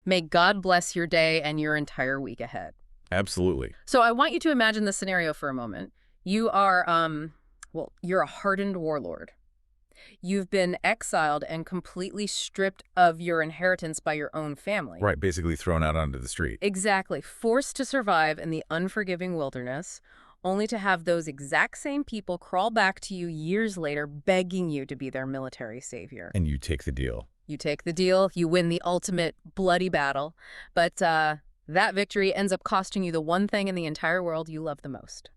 May God bless your day and your entire week ahead. Absolutely. So I want you to imagine the scenario for a moment. You are, well, you're a hardened warlord. You've been exiled and completely stripped of your inheritance by your own family. Right, basically thrown out onto the street. Exactly. Forced to survive in the unforgiving wilderness, only to have those exact same people crawl back to you years later begging you to be their military savior. And you take the deal. You take the deal, you win the ultimate bloody battle, but that victory ends up costing you the one thing in the entire world you love the most.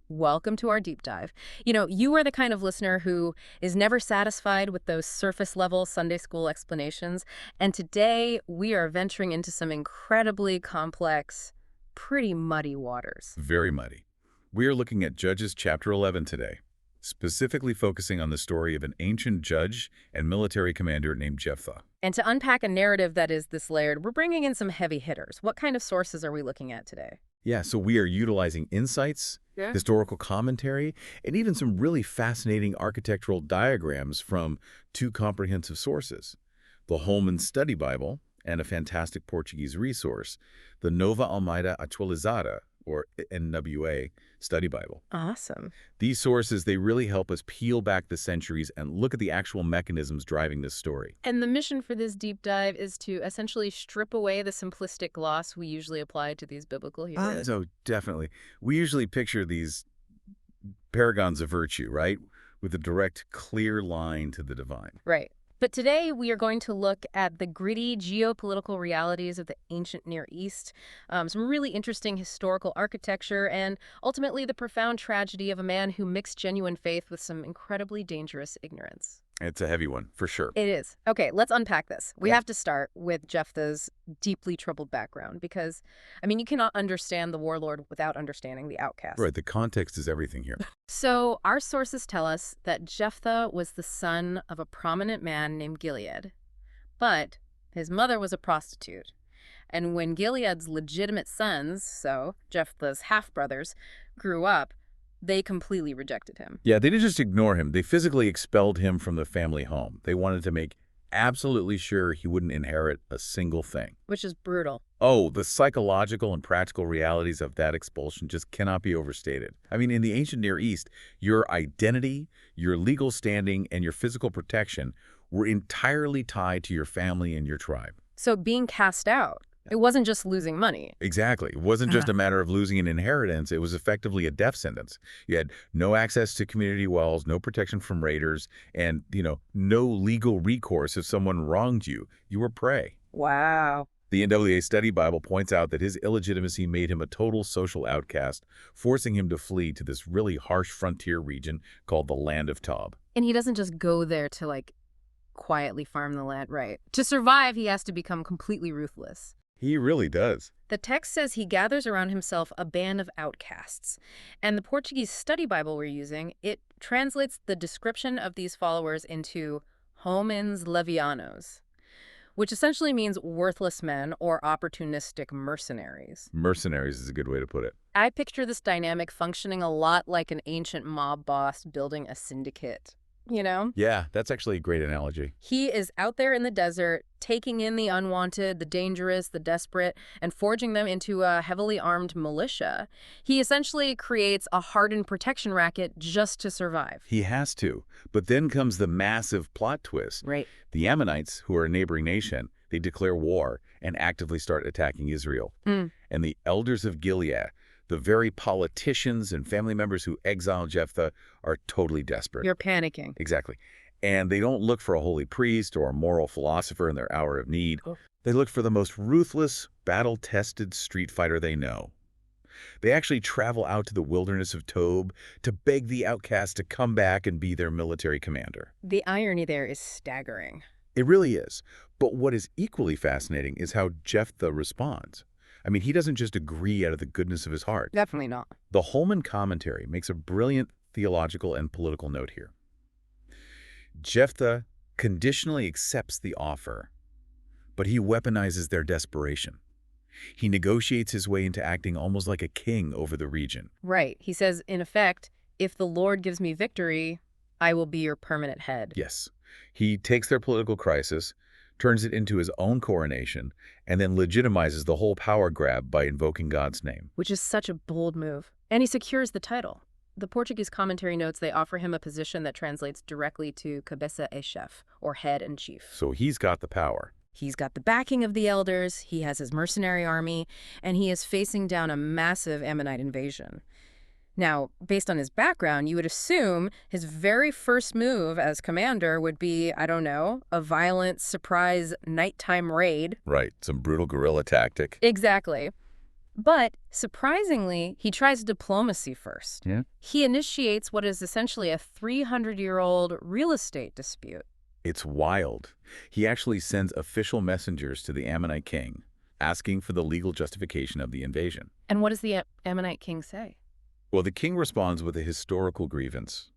Welcome to our deep dive. You know, you are the kind of listener who is never satisfied with those surface-level Sunday school explanations, and today we are venturing into some incredibly complex, pretty muddy waters. Very muddy. We are looking at Judges chapter 11 today, specifically focusing on the story of an ancient judge and military commander named Jephthah. And to unpack a narrative that is this layered, we're bringing in some heavy hitters. What kind of sources are we looking at today? Yeah, so we are utilizing insights, historical commentary, and even some really fascinating architectural diagrams from two comprehensive sources: the Holman Study Bible and a fantastic Portuguese resource, the Nova Almeida Atualizada, or NWA, Study Bible. Awesome. These sources, they really help us peel back the centuries and look at the actual mechanisms driving this story. And the mission for this deep dive is to essentially strip away the simplistic gloss we usually apply to these biblical heroes. So definitely. We usually picture these paragons of virtue, right? With a direct, clear line to the divine. Right. But today we are going to look at the gritty geopolitical realities of the ancient Near East, some really interesting historical architecture, and ultimately the profound tragedy of a man who mixed genuine faith with some incredibly dangerous ignorance. It's a heavy one, for sure. It is. Okay, let's unpack this. We have to start with Jephthah's deeply troubled background because, I mean, you cannot understand the warlord without understanding the outcast. Right, the context is everything here. So our sources tell us that Jephthah was the son of a prominent man named Gilead, but his mother was a prostitute. And when Gilead's legitimate sons, so Jephthah's half-brothers, grew up, they completely rejected him. Yeah, they didn't just ignore him. They physically expelled him from the family home. They wanted to make absolutely sure he wouldn't inherit a single thing. Which is brutal. Oh, the psychological and practical realities of that expulsion just cannot be overstated. I mean, in the ancient Near East, your identity, your legal standing, and your physical protection were entirely tied to your family and your tribe. So being cast out, it wasn't just losing money. Exactly. It wasn't just a matter of losing an inheritance. It was effectively a death sentence. You had no access to community wells, no protection from raiders, and, no legal recourse if someone wronged you. You were prey. Wow. The NWA Study Bible points out that his illegitimacy made him a total social outcast, forcing him to flee to this really harsh frontier region called the Land of Tob. And he doesn't just go there to, quietly farm the land, right? To survive, he has to become completely ruthless. He really does. The text says he gathers around himself a band of outcasts. And the Portuguese Study Bible we're using, it translates the description of these followers into homens levianos, which essentially means worthless men or opportunistic mercenaries. Mercenaries is a good way to put it. I picture this dynamic functioning a lot like an ancient mob boss building a syndicate. Yeah, that's actually a great analogy. He is out there in the desert, taking in the unwanted, the dangerous, the desperate, and forging them into a heavily armed militia. He essentially creates a hardened protection racket just to survive. He has to. But then comes the massive plot twist. Right. The Ammonites, who are a neighboring nation, they declare war and actively start attacking Israel. And the elders of Gilead, the very politicians and family members who exiled Jephthah, are totally desperate. You're panicking. Exactly. And they don't look for a holy priest or a moral philosopher in their hour of need. They look for the most ruthless, battle-tested street fighter they know. They actually travel out to the wilderness of Tob to beg the outcast to come back and be their military commander. The irony there is staggering. It really is. But what is equally fascinating is how Jephthah responds. I mean, he doesn't just agree out of the goodness of his heart. Definitely not. The Holman commentary makes a brilliant theological and political note here. Jephthah conditionally accepts the offer, but he weaponizes their desperation. He negotiates his way into acting almost like a king over the region. Right. He says, in effect, if the Lord gives me victory, I will be your permanent head. Yes. He takes their political crisis, turns it into his own coronation, and then legitimizes the whole power grab by invoking God's name. Which is such a bold move. And he secures the title. The Portuguese commentary notes they offer him a position that translates directly to cabeça e chef, or head and chief. So he's got the power. He's got the backing of the elders, he has his mercenary army, and he is facing down a massive Ammonite invasion. Now, based on his background, you would assume his very first move as commander would be, I don't know, a violent surprise nighttime raid. Right, some brutal guerrilla tactic. Exactly. But, surprisingly, he tries diplomacy first. Yeah. He initiates what is essentially a 300-year-old real estate dispute. It's wild. He actually sends official messengers to the Ammonite king, asking for the legal justification of the invasion. And what does the Ammonite king say? Well, the king responds with a historical grievance.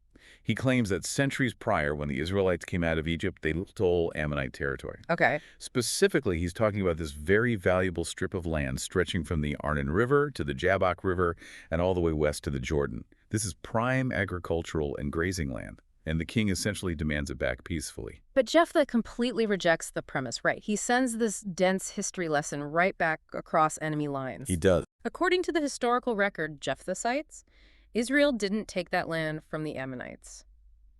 He claims that centuries prior, when the Israelites came out of Egypt, they stole Ammonite territory. Okay. Specifically, he's talking about this very valuable strip of land stretching from the Arnon River to the Jabbok River and all the way west to the Jordan. This is prime agricultural and grazing land, and the king essentially demands it back peacefully. But Jephthah completely rejects the premise, right? He sends this dense history lesson right back across enemy lines. He does. According to the historical record Jephthah cites, Israel didn't take that land from the Ammonites.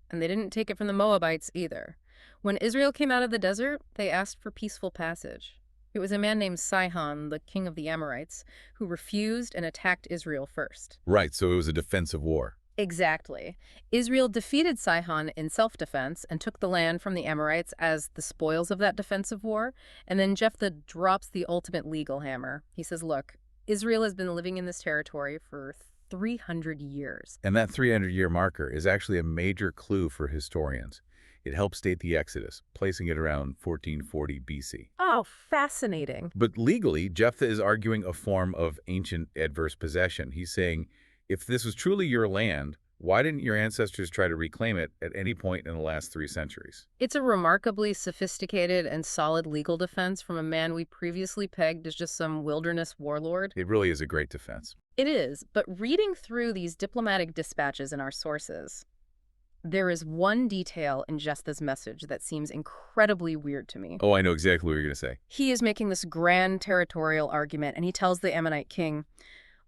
And they didn't take it from the Moabites either. When Israel came out of the desert, they asked for peaceful passage. It was a man named Sihon, the king of the Amorites, who refused and attacked Israel first. Right, so it was a defensive war. Exactly. Israel defeated Sihon in self-defense and took the land from the Amorites as the spoils of that defensive war. And then Jephthah drops the ultimate legal hammer. He says, look, Israel has been living in this territory for 300 years. And that 300-year marker is actually a major clue for historians. It helps date the Exodus, placing it around 1440 BC. Oh, fascinating. But legally, Jephthah is arguing a form of ancient adverse possession. He's saying, if this was truly your land, why didn't your ancestors try to reclaim it at any point in the last 3 centuries? It's a remarkably sophisticated and solid legal defense from a man we previously pegged as just some wilderness warlord. It really is a great defense. It is, but reading through these diplomatic dispatches in our sources, there is one detail in Jephthah's message that seems incredibly weird to me. Oh, I know exactly what you're going to say. He is making this grand territorial argument, and he tells the Ammonite king,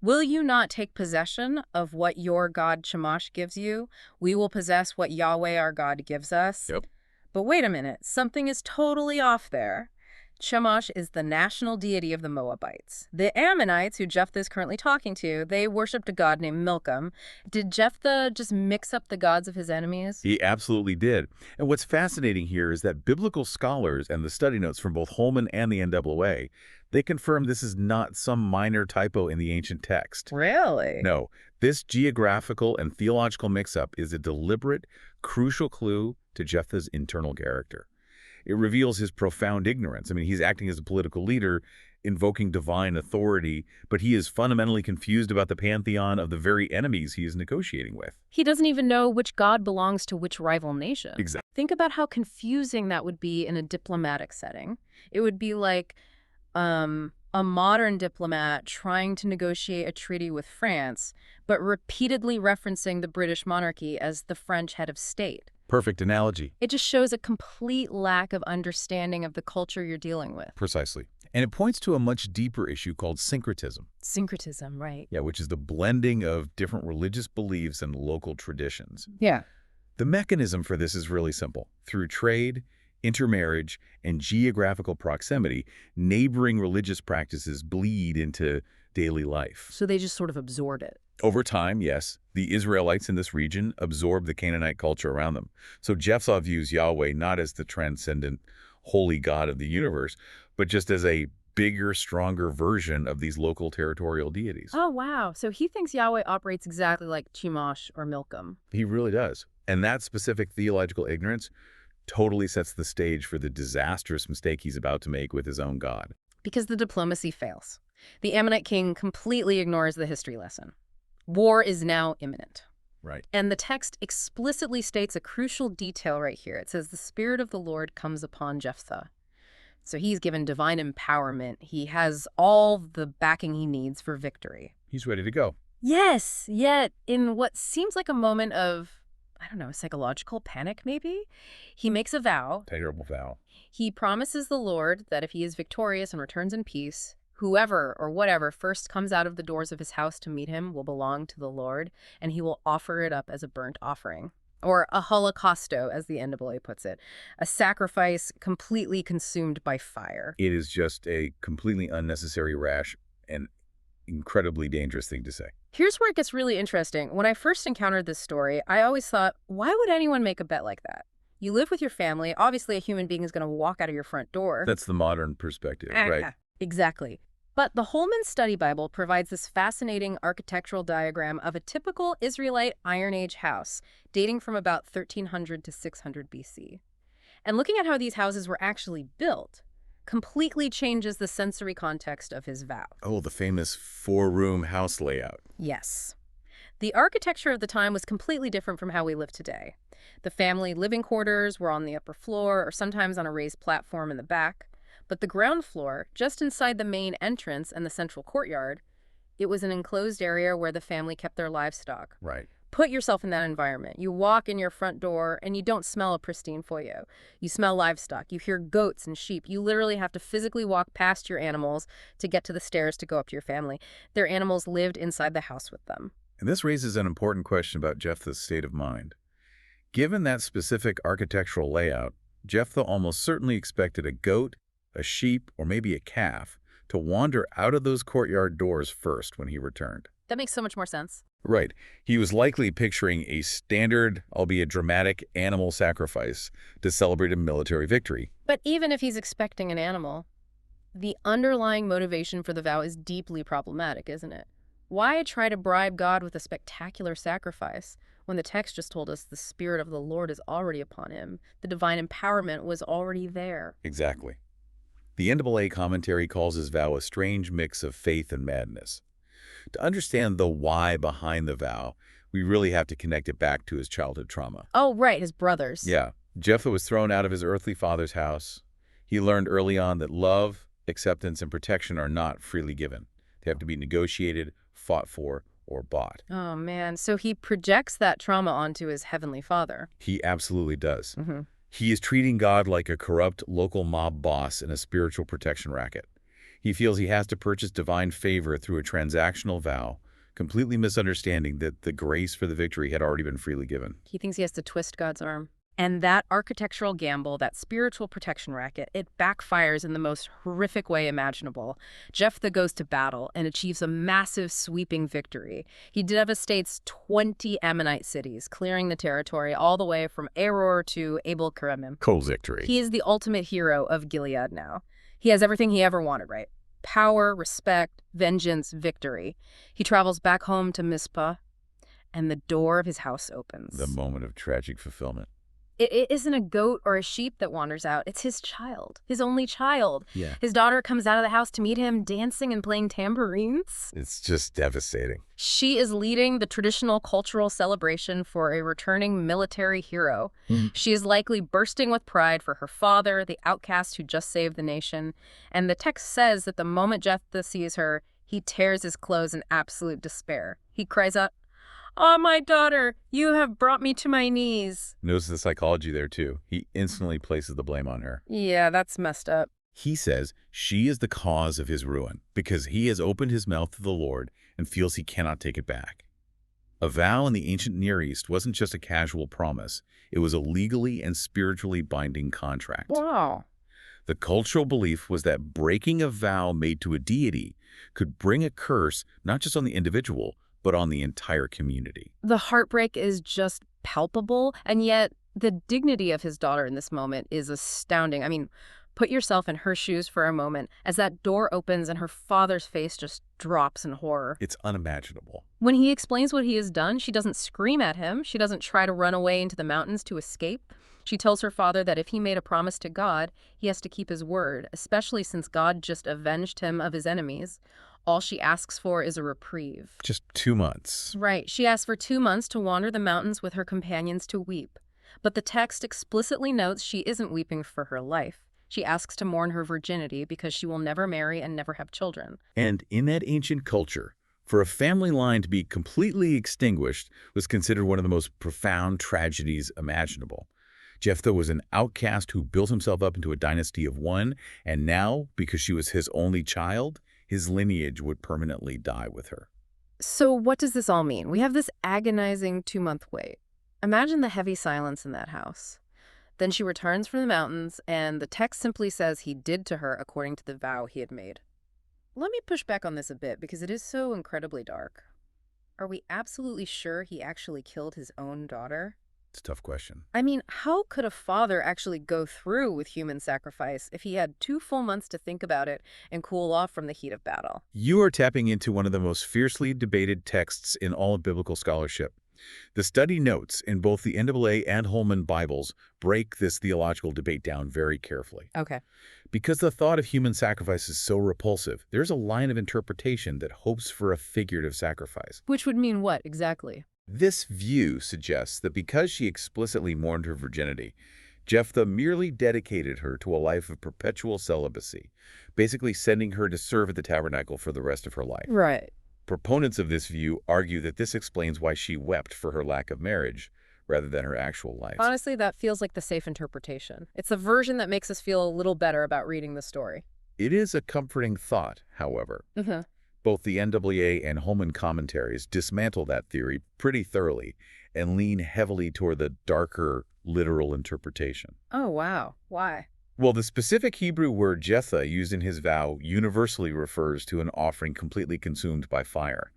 will you not take possession of what your god Chemosh gives you? We will possess what Yahweh our God gives us. Yep. But wait a minute, something is totally off there. Chemosh is the national deity of the Moabites. The Ammonites, who Jephthah is currently talking to, they worshipped a god named Milcom. Did Jephthah just mix up the gods of his enemies? He absolutely did. And what's fascinating here is that biblical scholars and the study notes from both Holman and the NWA, they confirm this is not some minor typo in the ancient text. Really? No, this geographical and theological mix-up is a deliberate, crucial clue to Jephthah's internal character. It reveals his profound ignorance. I mean, he's acting as a political leader, invoking divine authority, but he is fundamentally confused about the pantheon of the very enemies he is negotiating with. He doesn't even know which god belongs to which rival nation. Exactly. Think about how confusing that would be in a diplomatic setting. It would be like a modern diplomat trying to negotiate a treaty with France, but repeatedly referencing the British monarchy as the French head of state. Perfect analogy. It just shows a complete lack of understanding of the culture you're dealing with. Precisely. And it points to a much deeper issue called syncretism. Syncretism, right. Yeah, which is the blending of different religious beliefs and local traditions. Yeah. The mechanism for this is really simple. Through trade, intermarriage, and geographical proximity, neighboring religious practices bleed into daily life. So they just sort of absorb it. Over time, yes, the Israelites in this region absorb the Canaanite culture around them. So Jephthah views Yahweh not as the transcendent, holy God of the universe, but just as a bigger, stronger version of these local territorial deities. Oh, wow. So he thinks Yahweh operates exactly like Chemosh or Milcom. He really does. And that specific theological ignorance totally sets the stage for the disastrous mistake he's about to make with his own God. Because the diplomacy fails. The Ammonite king completely ignores the history lesson. War is now imminent. Right. And the text explicitly states a crucial detail right here. It says, the Spirit of the Lord comes upon Jephthah. So he's given divine empowerment. He has all the backing he needs for victory. He's ready to go. Yes, yet in what seems like a moment of, I don't know, psychological panic maybe? He makes a vow. Terrible vow. He promises the Lord that if he is victorious and returns in peace, whoever or whatever first comes out of the doors of his house to meet him will belong to the Lord, and he will offer it up as a burnt offering. Or a holocausto, as the NAA puts it, a sacrifice completely consumed by fire. It is just a completely unnecessary, rash, and incredibly dangerous thing to say. Here's where it gets really interesting. When I first encountered this story, I always thought, why would anyone make a bet like that? You live with your family. Obviously, a human being is going to walk out of your front door. That's the modern perspective, right? Exactly. But the Holman Study Bible provides this fascinating architectural diagram of a typical Israelite Iron Age house, dating from about 1300 to 600 BC. And looking at how these houses were actually built completely changes the sensory context of his vow. Oh, the famous four-room house layout. Yes. The architecture of the time was completely different from how we live today. The family living quarters were on the upper floor or sometimes on a raised platform in the back. But the ground floor, just inside the main entrance and the central courtyard, it was an enclosed area where the family kept their livestock. Right. Put yourself in that environment. You walk in your front door and you don't smell a pristine foyer. You smell livestock. You hear goats and sheep. You literally have to physically walk past your animals to get to the stairs to go up to your family. Their animals lived inside the house with them. And this raises an important question about Jephthah's state of mind. Given that specific architectural layout, Jephthah almost certainly expected a goat, a sheep, or maybe a calf to wander out of those courtyard doors first when he returned. That makes so much more sense. Right. He was likely picturing a standard, albeit dramatic, animal sacrifice to celebrate a military victory. But even if he's expecting an animal, the underlying motivation for the vow is deeply problematic, isn't it? Why try to bribe God with a spectacular sacrifice when the text just told us the Spirit of the Lord is already upon him? The divine empowerment was already there. Exactly. The NAA commentary calls his vow a strange mix of faith and madness. To understand the why behind the vow, we really have to connect it back to his childhood trauma. Oh, right, his brothers. Yeah. Jephthah was thrown out of his earthly father's house. He learned early on that love, acceptance, and protection are not freely given. They have to be negotiated, fought for, or bought. Oh, man. So he projects that trauma onto his heavenly father. He absolutely does. Mm-hmm. He is treating God like a corrupt local mob boss in a spiritual protection racket. He feels he has to purchase divine favor through a transactional vow, completely misunderstanding that the grace for the victory had already been freely given. He thinks he has to twist God's arm. And that architectural gamble, that spiritual protection racket, it backfires in the most horrific way imaginable. Jephthah goes to battle and achieves a massive sweeping victory. He devastates 20 Ammonite cities, clearing the territory all the way from Aror to Abel-Keramim. Cold victory. He is the ultimate hero of Gilead now. He has everything he ever wanted, right? Power, respect, vengeance, victory. He travels back home to Mizpah, and the door of his house opens. The moment of tragic fulfillment. It isn't a goat or a sheep that wanders out. It's his child, his only child. Yeah. His daughter comes out of the house to meet him, dancing and playing tambourines. It's just devastating. She is leading the traditional cultural celebration for a returning military hero. She is likely bursting with pride for her father, the outcast who just saved the nation. And the text says that the moment Jephthah sees her, he tears his clothes in absolute despair. He cries out, "Oh, my daughter, you have brought me to my knees." Notice the psychology there, too. He instantly places the blame on her. Yeah, that's messed up. He says she is the cause of his ruin because he has opened his mouth to the Lord and feels he cannot take it back. A vow in the ancient Near East wasn't just a casual promise. It was a legally and spiritually binding contract. Wow. The cultural belief was that breaking a vow made to a deity could bring a curse not just on the individual, but on the entire community. The heartbreak is just palpable, and yet the dignity of his daughter in this moment is astounding. I mean, put yourself in her shoes for a moment as that door opens and her father's face just drops in horror. It's unimaginable. When he explains what he has done, she doesn't scream at him. She doesn't try to run away into the mountains to escape. She tells her father that if he made a promise to God, he has to keep his word, especially since God just avenged him of his enemies. All she asks for is a reprieve. Just 2 months. Right. She asks for 2 months to wander the mountains with her companions to weep. But the text explicitly notes she isn't weeping for her life. She asks to mourn her virginity because she will never marry and never have children. And in that ancient culture, For a family line to be completely extinguished was considered one of the most profound tragedies imaginable. Jephthah was an outcast who built himself up into a dynasty of one, and now, because she was his only child, his lineage would permanently die with her. So what does this all mean? We have this agonizing 2-month wait. Imagine the heavy silence in that house. Then she returns from the mountains, and the text simply says he did to her according to the vow he had made. Let me push back on this a bit because it is so incredibly dark. Are we absolutely sure he actually killed his own daughter? It's a tough question. I mean, how could a father actually go through with human sacrifice if he had 2 full months to think about it and cool off from the heat of battle? You are tapping into one of the most fiercely debated texts in all of biblical scholarship. The study notes in both the NAA and Holman Bibles break this theological debate down very carefully. Okay. Because the thought of human sacrifice is so repulsive, there's a line of interpretation that hopes for a figurative sacrifice. Which would mean what exactly? This view suggests that because she explicitly mourned her virginity, Jephthah merely dedicated her to a life of perpetual celibacy, basically sending her to serve at the tabernacle for the rest of her life. Right. Proponents of this view argue that this explains why she wept for her lack of marriage, rather than her actual life. Honestly, that feels like the safe interpretation. It's the version that makes us feel a little better about reading the story. It is a comforting thought, however. Mm-hmm. Both the NAA and Holman commentaries dismantle that theory pretty thoroughly and lean heavily toward the darker, literal interpretation. Oh, wow. Why? Well, the specific Hebrew word Jephthah used in his vow universally refers to an offering completely consumed by fire.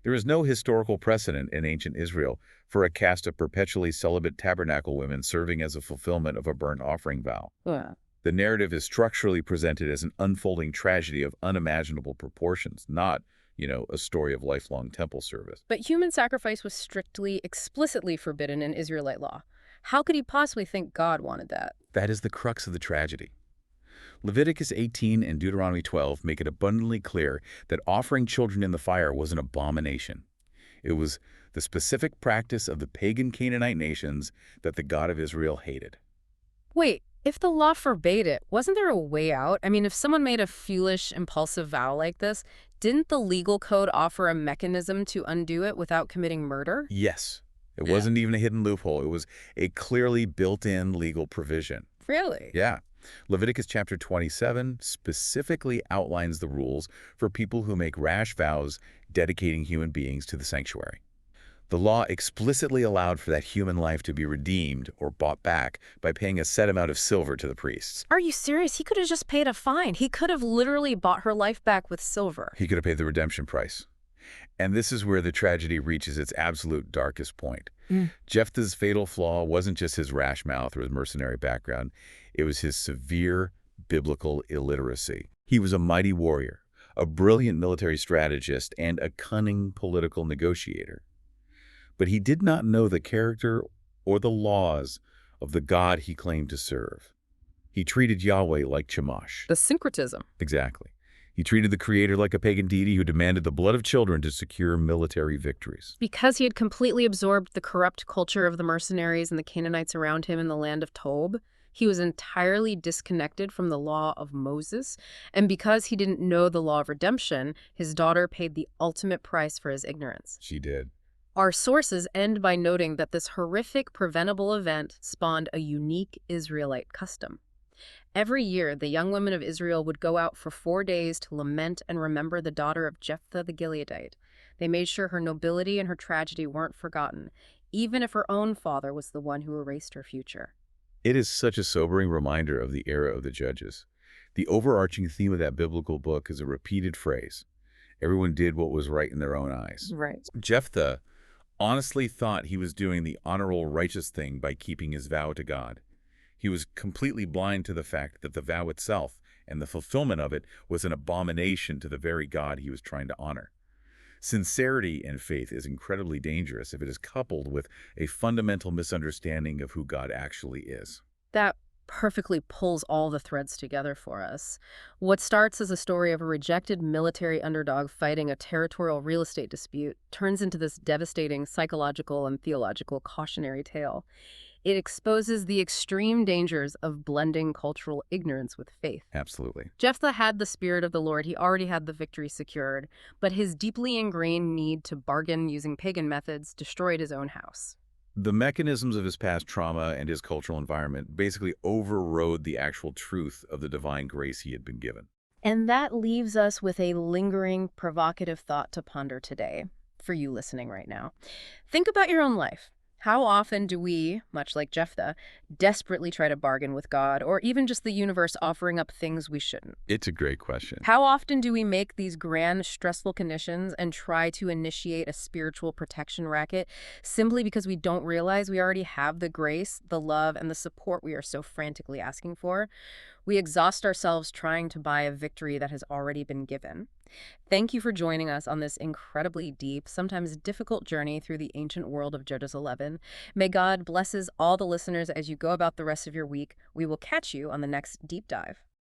There is no historical precedent in ancient Israel for a caste of perpetually celibate tabernacle women serving as a fulfillment of a burnt offering vow. Yeah. The narrative is structurally presented as an unfolding tragedy of unimaginable proportions, not, a story of lifelong temple service. But human sacrifice was strictly, explicitly forbidden in Israelite law. How could he possibly think God wanted that? That is the crux of the tragedy. Leviticus 18 and Deuteronomy 12 make it abundantly clear that offering children in the fire was an abomination. It was the specific practice of the pagan Canaanite nations that the God of Israel hated. Wait, if the law forbade it, wasn't there a way out? I mean, if someone made a foolish, impulsive vow like this, didn't the legal code offer a mechanism to undo it without committing murder? Yes. It wasn't even a hidden loophole. It was a clearly built-in legal provision. Really? Yeah. Leviticus chapter 27 specifically outlines the rules for people who make rash vows dedicating human beings to the sanctuary. The law explicitly allowed for that human life to be redeemed or bought back by paying a set amount of silver to the priests. Are you serious? He could have just paid a fine. He could have literally bought her life back with silver. He could have paid the redemption price. And this is where the tragedy reaches its absolute darkest point. Jephthah's fatal flaw wasn't just his rash mouth or his mercenary background. It was his severe biblical illiteracy. He was a mighty warrior, a brilliant military strategist, and a cunning political negotiator. But he did not know the character or the laws of the God he claimed to serve. He treated Yahweh like Chemosh. The syncretism. Exactly. He treated the Creator like a pagan deity who demanded the blood of children to secure military victories. Because he had completely absorbed the corrupt culture of the mercenaries and the Canaanites around him in the land of Tob, he was entirely disconnected from the law of Moses. And because he didn't know the law of redemption, his daughter paid the ultimate price for his ignorance. She did. Our sources end by noting that this horrific preventable event spawned a unique Israelite custom. Every year, the young women of Israel would go out for 4 days to lament and remember the daughter of Jephthah the Gileadite. They made sure her nobility and her tragedy weren't forgotten, even if her own father was the one who erased her future. It is such a sobering reminder of the era of the Judges. The overarching theme of that biblical book is a repeated phrase. Everyone did what was right in their own eyes. Right. Jephthah honestly thought he was doing the honorable, righteous thing by keeping his vow to God. He was completely blind to the fact that the vow itself and the fulfillment of it was an abomination to the very God he was trying to honor. Sincerity in faith is incredibly dangerous if it is coupled with a fundamental misunderstanding of who God actually is. That perfectly pulls all the threads together for us. What starts as a story of a rejected military underdog fighting a territorial real estate dispute turns into this devastating psychological and theological cautionary tale. It exposes the extreme dangers of blending cultural ignorance with faith. Absolutely. Jephthah had the spirit of the Lord. He already had the victory secured, but his deeply ingrained need to bargain using pagan methods destroyed his own house. The mechanisms of his past trauma and his cultural environment basically overrode the actual truth of the divine grace he had been given. And that leaves us with a lingering, provocative thought to ponder today, for you listening right now. Think about your own life. How often do we, much like Jephthah, desperately try to bargain with God, or even just the universe offering up things we shouldn't? It's a great question. How often do we make these grand, stressful conditions and try to initiate a spiritual protection racket simply because we don't realize we already have the grace, the love, and the support we are so frantically asking for? We exhaust ourselves trying to buy a victory that has already been given. Thank you for joining us on this incredibly deep, sometimes difficult journey through the ancient world of Judges 11. May God blesses all the listeners as you go about the rest of your week. We will catch you on the next deep dive.